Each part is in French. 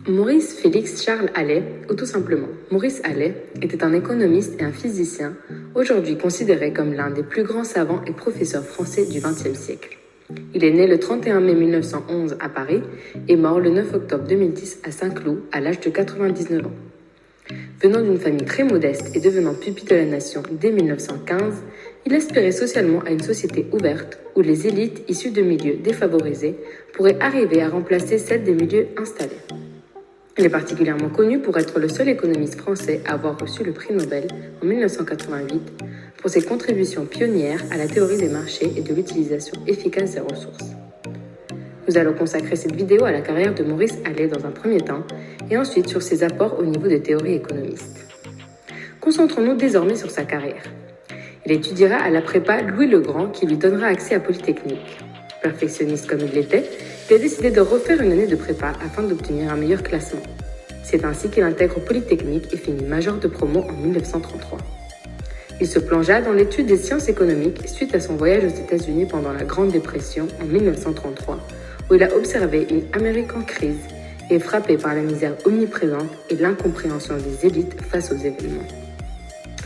Maurice Félix Charles Allais, ou tout simplement Maurice Allais, était un économiste et un physicien, aujourd'hui considéré comme l'un des plus grands savants et professeurs français du XXe siècle. Il est né le 31 mai 1911 à Paris et mort le 9 octobre 2010 à Saint-Cloud à l'âge de 99 ans. Venant d'une famille très modeste et devenant pupille de la nation dès 1915, il aspirait socialement à une société ouverte où les élites issues de milieux défavorisés pourraient arriver à remplacer celles des milieux installés. Il est particulièrement connu pour être le seul économiste français à avoir reçu le prix Nobel en 1988 pour ses contributions pionnières à la théorie des marchés et de l'utilisation efficace des ressources. Nous allons consacrer cette vidéo à la carrière de Maurice Allais dans un premier temps et ensuite sur ses apports au niveau des théories économistes. Concentrons-nous désormais sur sa carrière. Il étudiera à la prépa Louis le Grand qui lui donnera accès à Polytechnique. Perfectionniste comme il l'était, il a décidé de refaire une année de prépa afin d'obtenir un meilleur classement. C'est ainsi qu'il intègre Polytechnique et finit major de promo en 1933. Il se plongea dans l'étude des sciences économiques suite à son voyage aux États-Unis pendant la Grande Dépression en 1933, où il a observé une Amérique en crise et frappé par la misère omniprésente et l'incompréhension des élites face aux événements.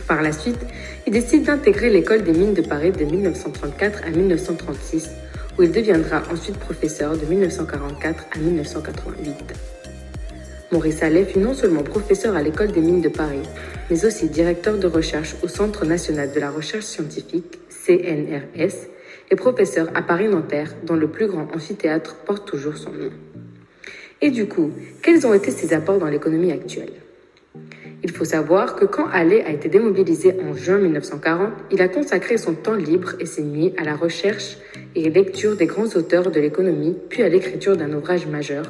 Par la suite, il décide d'intégrer l'école des mines de Paris de 1934 à 1936, où il deviendra ensuite professeur de 1944 à 1988. Maurice Allais fut non seulement professeur à l'école des mines de Paris, mais aussi directeur de recherche au Centre national de la recherche scientifique, CNRS, et professeur à Paris-Nanterre, dont le plus grand amphithéâtre porte toujours son nom. Et du coup, quels ont été ses apports dans l'économie actuelle ? Il faut savoir que quand Allais a été démobilisé en juin 1940, il a consacré son temps libre et ses nuits à la recherche et lecture des grands auteurs de l'économie, puis à l'écriture d'un ouvrage majeur,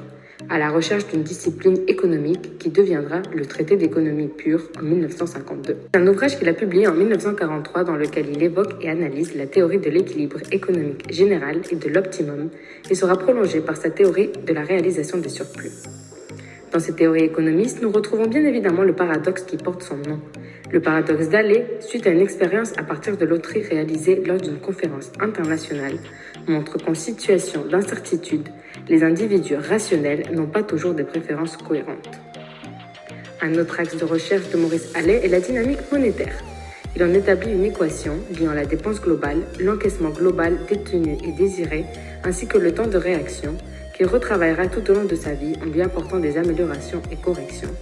à la recherche d'une discipline économique qui deviendra le traité d'économie pure en 1952. C'est un ouvrage qu'il a publié en 1943 dans lequel il évoque et analyse la théorie de l'équilibre économique général et de l'optimum et sera prolongé par sa théorie de la réalisation des surplus. Dans cette théorie économiste, nous retrouvons bien évidemment le paradoxe qui porte son nom. Le paradoxe d'Allais, suite à une expérience à partir de loterie réalisée lors d'une conférence internationale, montre qu'en situation d'incertitude, les individus rationnels n'ont pas toujours des préférences cohérentes. Un autre axe de recherche de Maurice Allais est la dynamique monétaire. Il en établit une équation liant la dépense globale, l'encaissement global détenu et désiré, ainsi que le temps de réaction, qu'il retravaillera tout au long de sa vie en lui apportant des améliorations et corrections.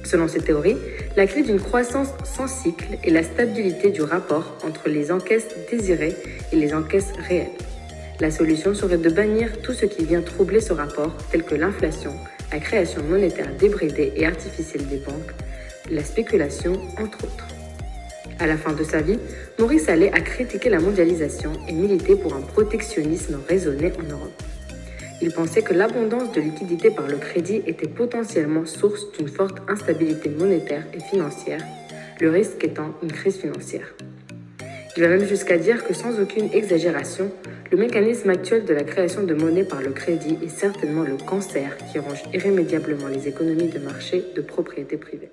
Selon ces théories, la clé d'une croissance sans cycle est la stabilité du rapport entre les encaisses désirées et les encaisses réelles. La solution serait de bannir tout ce qui vient troubler ce rapport, tel que l'inflation, la création monétaire débridée et artificielle des banques, la spéculation, entre autres. À la fin de sa vie, Maurice Allais a critiqué la mondialisation et milité pour un protectionnisme raisonné en Europe. Il pensait que l'abondance de liquidités par le crédit était potentiellement source d'une forte instabilité monétaire et financière, le risque étant une crise financière. Il va même jusqu'à dire que sans aucune exagération, le mécanisme actuel de la création de monnaie par le crédit est certainement le cancer qui ronge irrémédiablement les économies de marché de propriété privée.